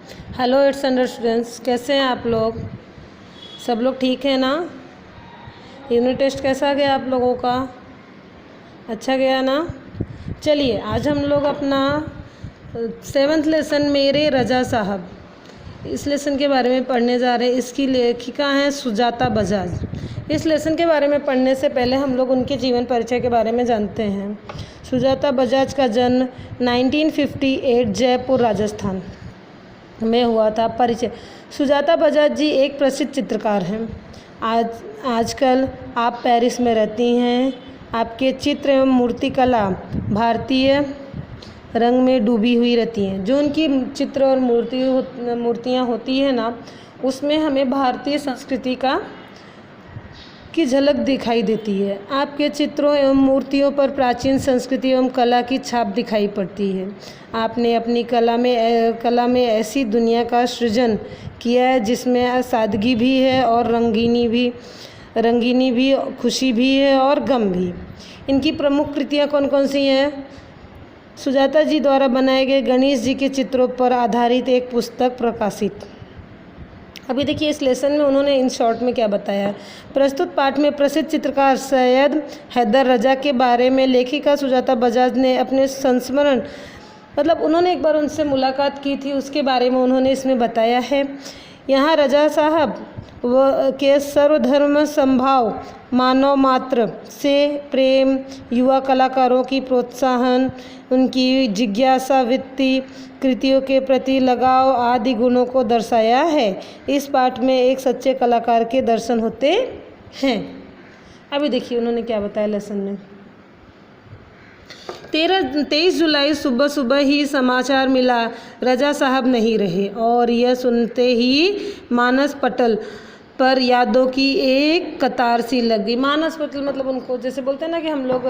Hello 8th standard students, कैसे हैं आप लोग? सब लोग ठीक हैं ना? यूनिट टेस्ट कैसा गया आप लोगों का? अच्छा गया ना? चलिए आज हम लोग अपना 7th लेसन मेरे रजा साहब, इस लेसन के बारे में पढ़ने जा रहे हैं। इसकी लेखिका हैं सुजाता बजाज। इस लेसन के बारे में पढ़ने से पहले हम लोग उनके जीवन परिचय के बारे में जानते हैं। सुजाता बजाज का जन्म 1958 जयपुर राजस्थान में हुआ था। परिचय: सुजाता बजाज जी एक प्रसिद्ध चित्रकार हैं। आजकल आप पेरिस में रहती हैं। आपके चित्र एवं मूर्तिकला भारतीय रंग में डूबी हुई रहती हैं। जो उनकी चित्र और मूर्तियाँ होती हैं ना, उसमें हमें भारतीय संस्कृति की झलक दिखाई देती है। आपके चित्रों एवं मूर्तियों पर प्राचीन संस्कृति एवं कला की छाप दिखाई पड़ती है। आपने अपनी कला में ऐसी दुनिया का सृजन किया है जिसमें सादगी भी है और रंगीनी भी, खुशी भी है और गम भी। इनकी प्रमुख कृतियाँ कौन कौन सी हैं? सुजाता जी द्वारा बनाए गए गणेश जी के चित्रों पर आधारित एक पुस्तक प्रकाशित। अभी देखिए इस लेसन में उन्होंने इन शॉर्ट में क्या बताया है। प्रस्तुत पाठ में प्रसिद्ध चित्रकार सैयद हैदर रजा के बारे में लेखिका सुजाता बजाज ने अपने संस्मरण, मतलब उन्होंने एक बार उनसे मुलाकात की थी, उसके बारे में उन्होंने इसमें बताया है। यहाँ रजा साहब के सर्वधर्म समभाव, मानव मात्र से प्रेम, युवा कलाकारों की प्रोत्साहन, उनकी जिज्ञासा वृत्ति, कृतियों के प्रति लगाव आदि गुणों को दर्शाया है। इस पाठ में एक सच्चे कलाकार के दर्शन होते हैं। अभी देखिए उन्होंने क्या बताया लेसन में। 23 जुलाई सुबह सुबह ही समाचार मिला रजा साहब नहीं रहे, और यह सुनते ही मानस पटल पर यादों की एक कतार सी लग गई। मानस पटल मतलब उनको जैसे बोलते हैं ना कि हम लोग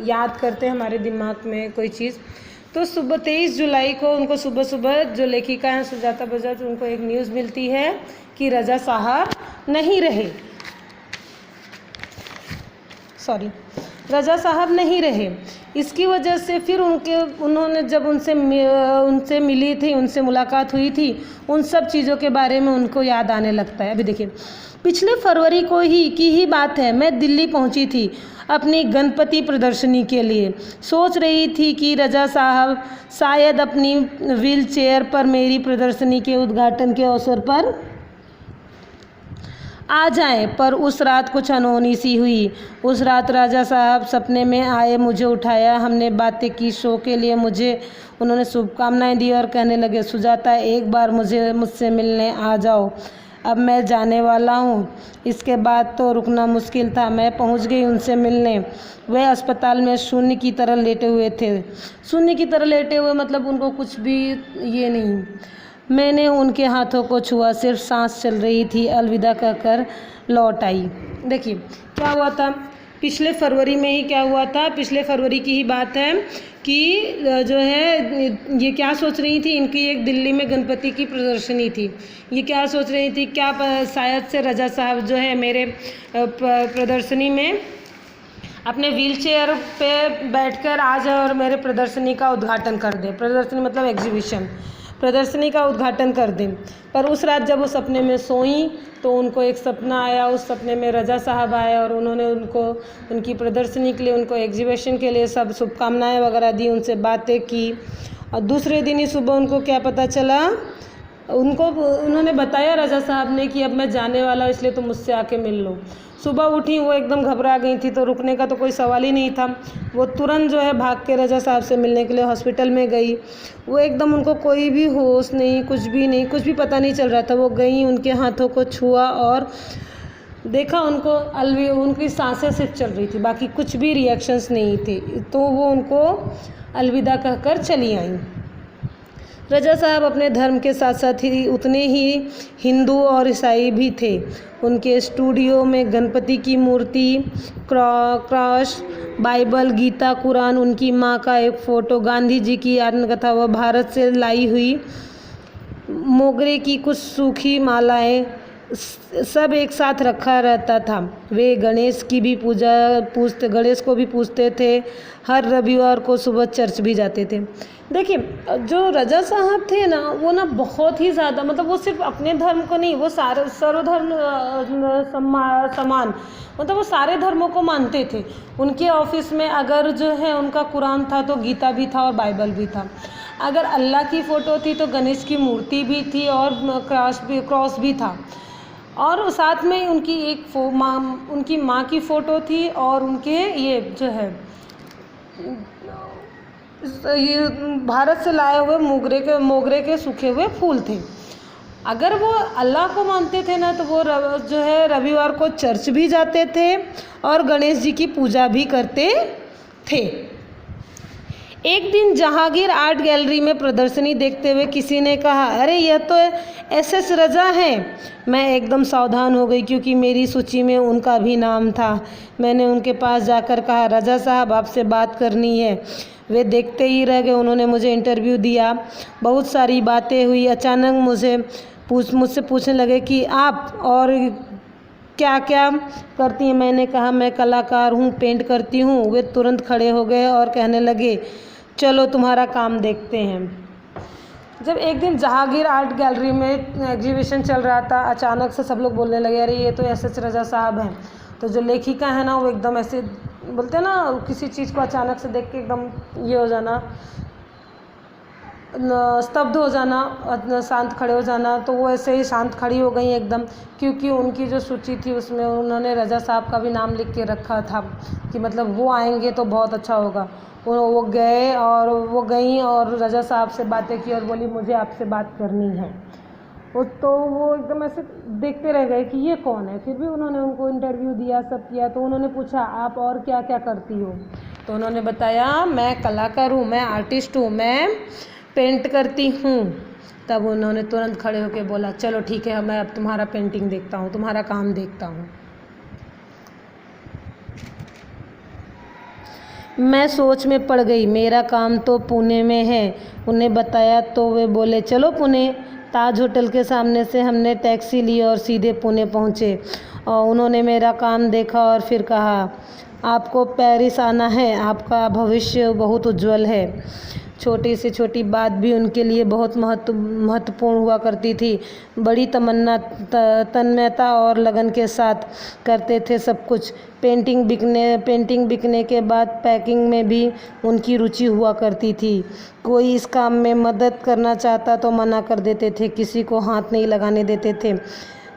याद करते हैं हमारे दिमाग में कोई चीज़। तो सुबह 23 जुलाई को उनको सुबह सुबह जो लेखिका हैं सुजाता बजाज, उनको एक न्यूज़ मिलती है कि रजा साहब नहीं रहे। रजा साहब नहीं रहे। इसकी वजह से फिर उन्होंने जब उनसे मिली थी, उनसे मुलाकात हुई थी, उन सब चीज़ों के बारे में उनको याद आने लगता है। अभी देखिए, पिछले फरवरी की ही बात है। मैं दिल्ली पहुंची थी अपनी गणपति प्रदर्शनी के लिए। सोच रही थी कि रजा साहब शायद अपनी व्हील चेयर पर मेरी प्रदर्शनी के उद्घाटन के अवसर पर आ जाएं, पर उस रात कुछ अनहोनी सी हुई। उस रात राजा साहब सपने में आए, मुझे उठाया, हमने बातें की, शो के लिए उन्होंने शुभकामनाएं दी और कहने लगे, सुजाता एक बार मुझसे मिलने आ जाओ, अब मैं जाने वाला हूँ। इसके बाद तो रुकना मुश्किल था। मैं पहुँच गई उनसे मिलने। वह अस्पताल में शून्य की तरह लेटे हुए थे। शून्य की तरह लेटे हुए मतलब उनको कुछ भी ये नहीं। मैंने उनके हाथों को छुआ, सिर्फ सांस चल रही थी। अलविदा कहकर लौट आई। देखिए क्या हुआ था, पिछले फरवरी में ही क्या हुआ था, पिछले फरवरी की ही बात है कि जो है ये क्या सोच रही थी, इनकी एक दिल्ली में गणपति की प्रदर्शनी थी। ये क्या सोच रही थी, क्या शायद से रजा साहब जो है मेरे प्रदर्शनी में अपने व्हील चेयर पे बैठकर आ जाए और मेरे प्रदर्शनी का उद्घाटन कर दे। प्रदर्शनी मतलब एग्जीबिशन, प्रदर्शनी का उद्घाटन कर दें। पर उस रात जब वो सपने में सोई तो उनको एक सपना आया। उस सपने में रजा साहब आए और उन्होंने उनकी प्रदर्शनी के लिए, उनको एग्जीबिशन के लिए सब शुभकामनाएं वगैरह दी, उनसे बातें की। और दूसरे दिन ही सुबह उनको क्या पता चला, उन्होंने बताया रजा साहब ने कि अब मैं जाने वाला हूँ, इसलिए तुम मुझसे आके मिल लो। सुबह उठी वो एकदम घबरा गई थी, तो रुकने का तो कोई सवाल ही नहीं था। वो तुरंत जो है भाग के रजा साहब से मिलने के लिए हॉस्पिटल में गई। वो एकदम, उनको कोई भी होश नहीं, कुछ भी पता नहीं चल रहा था। वो गई, उनके हाथों को छुआ और देखा, उनकी सांसें सिर्फ चल रही थी, बाकी कुछ भी रिएक्शंस नहीं थे। तो वो उनको अलविदा कहकर चली आई। रजा साहब अपने धर्म के साथ साथ ही उतने ही हिंदू और ईसाई भी थे। उनके स्टूडियो में गणपति की मूर्ति, क्रॉस, बाइबल, गीता, कुरान, उनकी माँ का एक फ़ोटो, गांधी जी की आत्मकथा व भारत से लाई हुई मोगरे की कुछ सूखी मालाएं, सब एक साथ रखा रहता था। वे गणेश की भी गणेश को भी पूजते थे। हर रविवार को सुबह चर्च भी जाते थे। देखिए, जो रजा साहब थे ना, वो ना बहुत ही ज़्यादा, मतलब वो सिर्फ अपने धर्म को नहीं, वो सारे सर्वधर्म समान, मतलब वो सारे धर्मों को मानते थे। उनके ऑफिस में अगर जो है उनका कुरान था तो गीता भी था और बाइबल भी था। अगर अल्लाह की फ़ोटो थी तो गणेश की मूर्ति भी थी और क्रॉस भी था। और साथ में उनकी उनकी माँ की फ़ोटो थी और उनके ये जो है ये भारत से लाए हुए मोगरे के सूखे हुए फूल थे। अगर वो अल्लाह को मानते थे ना, तो वो जो है रविवार को चर्च भी जाते थे और गणेश जी की पूजा भी करते थे। एक दिन जहांगीर आर्ट गैलरी में प्रदर्शनी देखते हुए किसी ने कहा, अरे यह तो SS रजा है। मैं एकदम सावधान हो गई क्योंकि मेरी सूची में उनका भी नाम था। मैंने उनके पास जाकर कहा, रजा साहब आपसे बात करनी है। वे देखते ही रह गए। उन्होंने मुझे इंटरव्यू दिया, बहुत सारी बातें हुई। अचानक मुझसे पूछने लगे कि आप और क्या क्या करती हैं। मैंने कहा मैं कलाकार हूँ, पेंट करती हूँ। वे तुरंत खड़े हो गए और कहने लगे, चलो तुम्हारा काम देखते हैं। जब एक दिन जहांगीर आर्ट गैलरी में एग्जीबिशन चल रहा था, अचानक से सब लोग बोलने लगे, अरे ये तो SS रजा साहब हैं। तो जो लेखिका है ना, वो एकदम ऐसे बोलते हैं ना, किसी चीज़ को अचानक से देख के एकदम ये हो जाना, स्तब्ध हो जाना, शांत खड़े हो जाना। तो वो ऐसे ही शांत खड़ी हो गई एकदम, क्योंकि उनकी जो सूची थी उसमें उन्होंने रजा साहब का भी नाम लिख के रखा था कि मतलब वो आएंगे तो बहुत अच्छा होगा। वो गई और रजा साहब से बातें की और बोली, मुझे आपसे बात करनी है। तो वो एकदम ऐसे देखते रह गए कि ये कौन है। फिर भी उन्होंने उनको इंटरव्यू दिया, सब किया। तो उन्होंने पूछा, आप और क्या क्या करती हो? तो उन्होंने बताया, मैं कलाकार हूँ, मैं आर्टिस्ट हूँ, मैं पेंट करती हूँ। तब उन्होंने तुरंत खड़े होकर बोला, चलो ठीक है, मैं अब तुम्हारा पेंटिंग देखता हूँ, तुम्हारा काम देखता हूँ। मैं सोच में पड़ गई। मेरा काम तो पुणे में है, उन्हें बताया। तो वे बोले, चलो पुणे। ताज होटल के सामने से हमने टैक्सी ली और सीधे पुणे पहुँचे। और उन्होंने मेरा काम देखा और फिर कहा, आपको पेरिस आना है, आपका भविष्य बहुत उज्जवल है। छोटी से छोटी बात भी उनके लिए बहुत महत्वपूर्ण हुआ करती थी। बड़ी तन्मयता और लगन के साथ करते थे सब कुछ। पेंटिंग बिकने के बाद पैकिंग में भी उनकी रुचि हुआ करती थी। कोई इस काम में मदद करना चाहता तो मना कर देते थे, किसी को हाथ नहीं लगाने देते थे।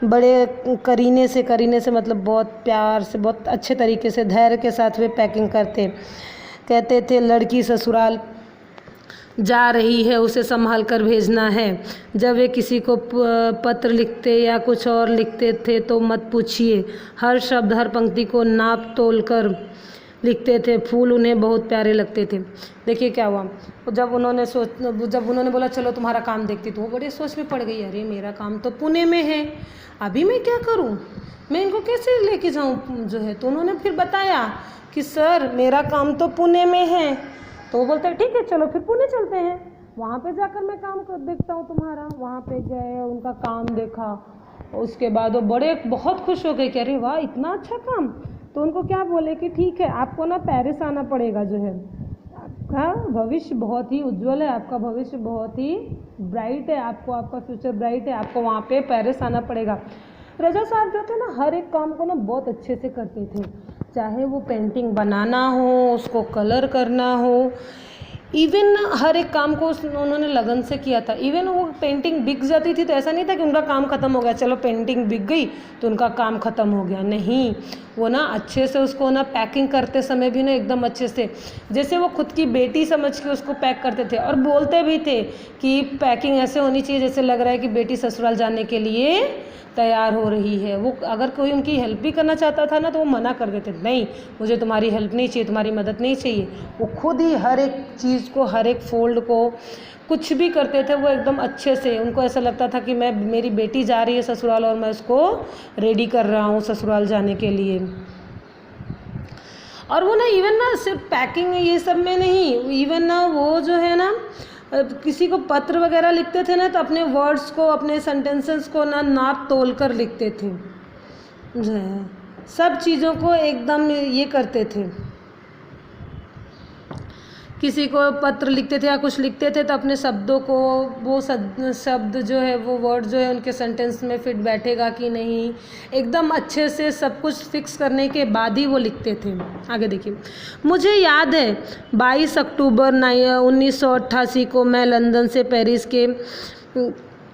बड़े करीने से मतलब बहुत प्यार से, बहुत अच्छे तरीके से, धैर्य के साथ वे पैकिंग कहते थे, लड़की ससुराल जा रही है, उसे संभाल कर भेजना है। जब वे किसी को पत्र लिखते या कुछ और लिखते थे तो मत पूछिए, हर शब्द हर पंक्ति को नाप तोल कर लिखते थे। फूल उन्हें बहुत प्यारे लगते थे। देखिए क्या हुआ, जब उन्होंने बोला चलो तुम्हारा काम देखती, तो वो बड़ी सोच में पड़ गई, अरे मेरा काम तो पुणे में है, अभी मैं क्या करूं, मैं इनको कैसे लेके जाऊं जो है। तो उन्होंने फिर बताया कि सर मेरा काम तो पुणे में है। तो वो बोलते हैं ठीक है, चलो फिर पुणे चलते हैं, वहाँ पे जाकर मैं काम देखता हूँ तुम्हारा। वहाँ पे गए, उनका काम देखा। उसके बाद वो बहुत खुश हो गए कि अरे वाह, इतना अच्छा काम। तो उनको क्या बोले कि ठीक है, आपको ना पेरिस आना पड़ेगा जो है, आपका भविष्य बहुत ही उज्जवल है, आपका भविष्य बहुत ही ब्राइट है, आपका फ्यूचर ब्राइट है, आपको वहाँ पे पेरिस आना पड़ेगा। रजा साहब जो थे ना, हर एक काम को ना बहुत अच्छे से करते थे, चाहे वो पेंटिंग बनाना हो, उसको कलर करना हो, इवन हर एक काम को उन्होंने लगन से किया था। इवन वो पेंटिंग बिक जाती थी तो ऐसा नहीं था कि उनका काम ख़त्म हो गया, चलो पेंटिंग बिक गई तो उनका काम ख़त्म हो गया, नहीं। वो ना अच्छे से उसको ना पैकिंग करते समय भी ना एकदम अच्छे से, जैसे वो खुद की बेटी समझ के उसको पैक करते थे। और बोलते भी थे कि पैकिंग ऐसे होनी चाहिए जैसे लग रहा है कि बेटी ससुराल जाने के लिए तैयार हो रही है। वो अगर कोई उनकी हेल्प भी करना चाहता था ना, तो वो मना कर देते, नहीं मुझे तुम्हारी हेल्प नहीं चाहिए, तुम्हारी मदद नहीं चाहिए। वो खुद ही हर एक चीज़ को, हर एक फोल्ड को, कुछ भी करते थे वो एकदम अच्छे से। उनको ऐसा लगता था कि मेरी बेटी जा रही है ससुराल और मैं उसको रेडी कर रहा हूँ ससुराल जाने के लिए। और वो ना इवन ना सिर्फ पैकिंग ये सब में नहीं, इवन ना वो जो है ना किसी को पत्र वगैरह लिखते थे ना तो अपने वर्ड्स को, अपने सेंटेंसेस को ना नाप तोल कर लिखते थे, जो है सब चीज़ों को एकदम ये करते थे। किसी को पत्र लिखते थे या कुछ लिखते थे तो अपने शब्दों को, वो शब्द जो है, वो वर्ड जो है उनके सेंटेंस में फिट बैठेगा कि नहीं, एकदम अच्छे से सब कुछ फिक्स करने के बाद ही वो लिखते थे। आगे देखिए, मुझे याद है 22 अक्टूबर 1988 को मैं लंदन से पेरिस के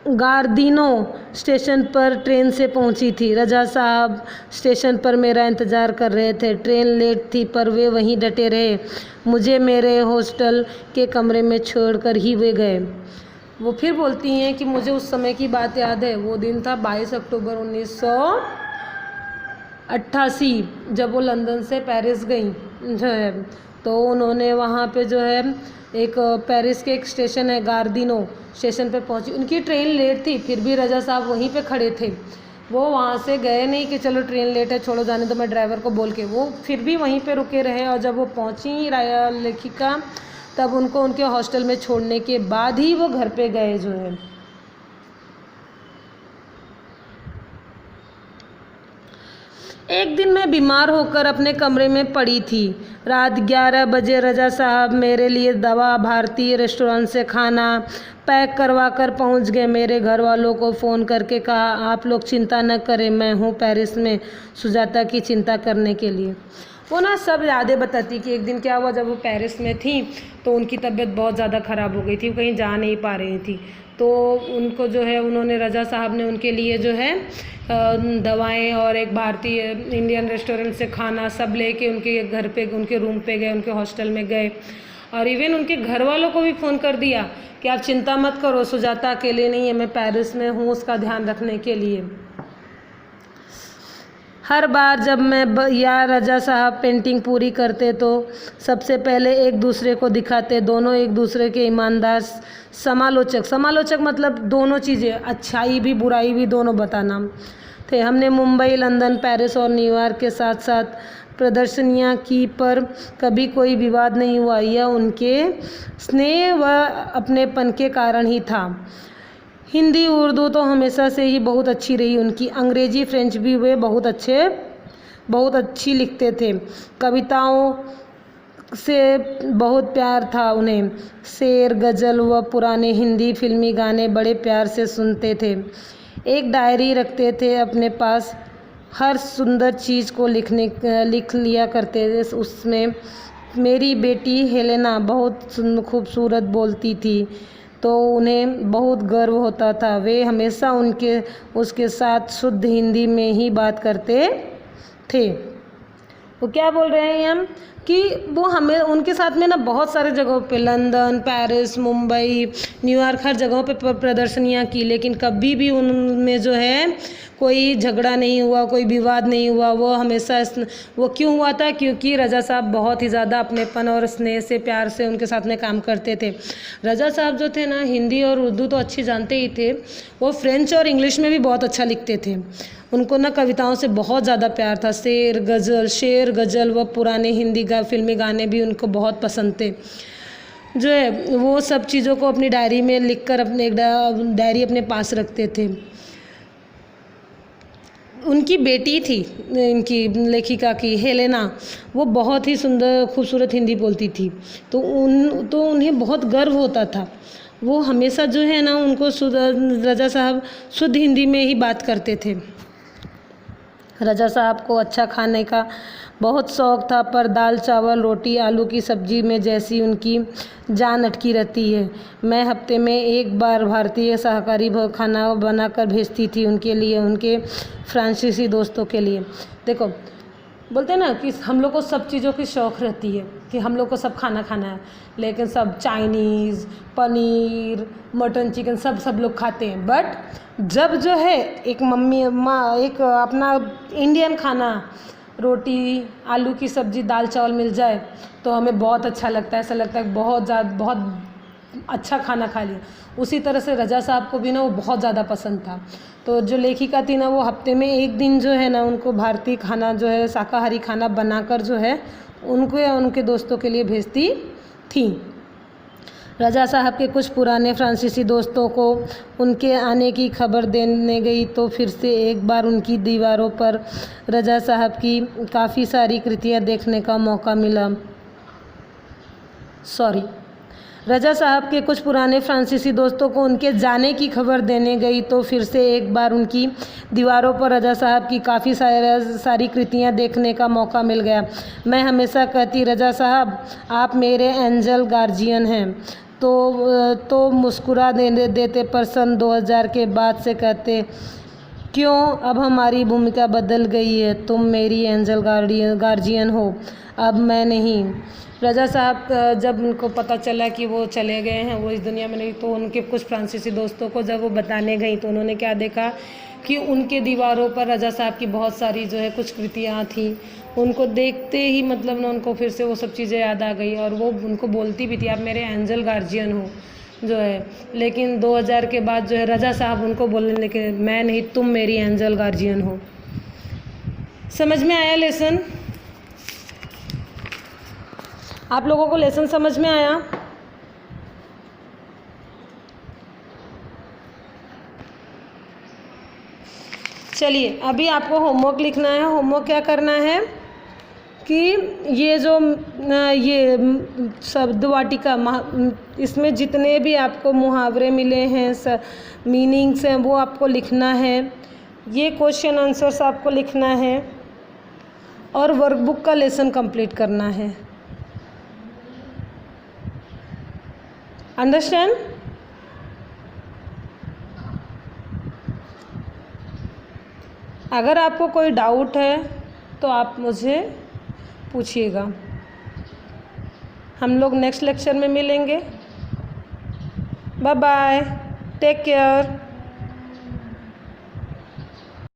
गार्दिनो स्टेशन पर ट्रेन से पहुंची थी। रजा साहब स्टेशन पर मेरा इंतज़ार कर रहे थे। ट्रेन लेट थी पर वे वहीं डटे रहे। मुझे मेरे हॉस्टल के कमरे में छोड़कर ही वे गए। वो फिर बोलती हैं कि मुझे उस समय की बात याद है। वो दिन था 22 अक्टूबर 1988, जब वो लंदन से पेरिस गई जो है, तो उन्होंने वहाँ पे जो है एक पेरिस के एक स्टेशन है गार्दिनो, स्टेशन पे पहुंची। उनकी ट्रेन लेट थी, फिर भी रजा साहब वहीं पे खड़े थे। वो वहाँ से गए नहीं कि चलो ट्रेन लेट है, छोड़ो जाने तो मैं ड्राइवर को बोल के, वो फिर भी वहीं पे रुके रहे। और जब वो पहुंची लेखिका, तब उनको उनके हॉस्टल में छोड़ने के बाद ही वो घर पे गए जो है। एक दिन मैं बीमार होकर अपने कमरे में पड़ी थी। रात 11 बजे रजा साहब मेरे लिए दवा भारतीय रेस्टोरेंट से खाना पैक करवा कर पहुँच गए। मेरे घर वालों को फ़ोन करके कहा, आप लोग चिंता न करें, मैं हूँ पेरिस में सुजाता की चिंता करने के लिए। वो ना सब यादें बताती कि एक दिन क्या हुआ, जब वो पेरिस में थी तो उनकी तबीयत बहुत ज़्यादा ख़राब हो गई थी, वो कहीं जा नहीं पा रही थी। तो उनको जो है, उन्होंने रजा साहब ने उनके लिए जो है दवाएं और एक भारतीय इंडियन रेस्टोरेंट से खाना सब लेके उनके घर पे, उनके रूम पे गए, उनके हॉस्टल में गए। और इवन उनके घर वालों को भी फ़ोन कर दिया कि आप चिंता मत करो, सुजाता अकेले नहीं है, मैं पेरिस में हूँ उसका ध्यान रखने के लिए। हर बार जब मैं या रजा साहब पेंटिंग पूरी करते तो सबसे पहले एक दूसरे को दिखाते। दोनों एक दूसरे के ईमानदार समालोचक मतलब दोनों चीज़ें, अच्छाई भी बुराई भी दोनों बताना थे। हमने मुंबई, लंदन, पेरिस और न्यूयॉर्क के साथ साथ प्रदर्शनियाँ की, पर कभी कोई विवाद नहीं हुआ। यह उनके स्नेह व अपनेपन के कारण ही था। हिंदी उर्दू तो हमेशा से ही बहुत अच्छी रही उनकी। अंग्रेजी फ्रेंच भी वे बहुत अच्छी लिखते थे। कविताओं से बहुत प्यार था उन्हें। शेर, गज़ल व पुराने हिंदी फिल्मी गाने बड़े प्यार से सुनते थे। एक डायरी रखते थे अपने पास, हर सुंदर चीज़ को लिख लिया करते थे उसमें। मेरी बेटी हेलेना बहुत खूबसूरत बोलती थी तो उन्हें बहुत गर्व होता था। वे हमेशा उसके साथ शुद्ध हिंदी में ही बात करते थे। वो क्या बोल रहे हैं हम कि वो हमें उनके साथ में ना बहुत सारे जगहों पे, लंदन, पेरिस, मुंबई, न्यूयॉर्क, हर जगहों पे प्रदर्शनियाँ की, लेकिन कभी भी उनमें जो है कोई झगड़ा नहीं हुआ, कोई विवाद नहीं हुआ। वो हमेशा वो क्यों हुआ था? क्योंकि रजा साहब बहुत ही ज़्यादा अपनेपन और स्नेह से, प्यार से उनके साथ में काम करते थे। रजा साहब जो थे ना, हिंदी और उर्दू तो अच्छी जानते ही थे, वो फ्रेंच और इंग्लिश में भी बहुत अच्छा लिखते थे। उनको ना कविताओं से बहुत ज़्यादा प्यार था। शेर, गज़ल व पुराने हिंदी फिल्मी गाने भी उनको बहुत पसंद थे। जो है वो सब चीज़ों को अपनी डायरी में लिखकर अपने डायरी अपने पास रखते थे। उनकी बेटी थी इनकी लेखिका की हेलेना, वो बहुत ही सुंदर खूबसूरत हिंदी बोलती थी। तो उन्हें बहुत गर्व होता था। वो हमेशा जो है ना, उनको रजा साहब शुद्ध हिंदी में ही बात करते थे। रजा साहब को अच्छा खाने का बहुत शौक़ था, पर दाल, चावल, रोटी, आलू की सब्ज़ी में जैसी उनकी जान अटकी रहती है। मैं हफ्ते में एक बार भारतीय शाकाहारी खाना बनाकर भेजती थी उनके लिए, उनके फ्रांसीसी दोस्तों के लिए। देखो, बोलते हैं ना कि हम लोग को सब चीज़ों की शौक़ रहती है कि हम लोग को सब खाना खाना है, लेकिन सब चाइनीज़, पनीर, मटन, चिकन सब लोग खाते हैं। बट जब जो है एक एक अपना इंडियन खाना, रोटी, आलू की सब्ज़ी, दाल चावल मिल जाए तो हमें बहुत अच्छा लगता है। ऐसा लगता है बहुत अच्छा खाना खा लिया। उसी तरह से रजा साहब को भी ना वो बहुत ज़्यादा पसंद था। तो जो लेखिका थी ना, वो हफ्ते में एक दिन जो है ना, उनको भारतीय खाना जो है, शाकाहारी खाना बनाकर जो है उनको या उनके दोस्तों के लिए भेजती थी। रजा साहब के कुछ पुराने फ्रांसीसी दोस्तों को उनके आने की खबर देने गई तो फिर से एक बार उनकी दीवारों पर रजा साहब की काफ़ी सारी कृतियाँ देखने का मौका मिला। रजा साहब के कुछ पुराने फ्रांसीसी दोस्तों को उनके जाने की खबर देने गई तो फिर से एक बार उनकी दीवारों पर रजा साहब की काफ़ी सारी कृतियाँ देखने का मौका मिल गया। मैं हमेशा कहती, रजा साहब आप मेरे एंजल गार्जियन हैं, तो मुस्कुरा देते, पर सन 2000 के बाद से कहते, क्यों अब हमारी भूमिका बदल गई है, तुम मेरी एंजल गार्जियन हो, अब मैं नहीं। रजा साहब जब उनको पता चला कि वो चले गए हैं, वो इस दुनिया में नहीं, तो उनके कुछ फ्रांसीसी दोस्तों को जब वो बताने गई तो उन्होंने क्या देखा कि उनके दीवारों पर रजा साहब की बहुत सारी जो है कुछ कृतियाँ थी। उनको देखते ही मतलब ना उनको फिर से वो सब चीज़ें याद आ गई और वो उनको बोलती भी थी, आप मेरे एंजल गार्जियन हो जो है। लेकिन 2000 के बाद जो है रजा साहब उनको बोलने लगे, मैं नहीं, तुम मेरी एंजल गार्जियन हो। समझ में आया लेसन? आप लोगों को लेसन समझ में आया? चलिए अभी आपको होमवर्क लिखना है। होमवर्क क्या करना है कि ये जो ये शब्द वाटिका इसमें जितने भी आपको मुहावरे मिले हैं, मीनिंग्स हैं, वो आपको लिखना है। ये क्वेश्चन आंसर्स आपको लिखना है और वर्कबुक का लेसन कंप्लीट करना है। अंडरस्टैंड? अगर आपको कोई डाउट है तो आप मुझे पूछिएगा। हम लोग नेक्स्ट लेक्चर में मिलेंगे। Bye bye, take care.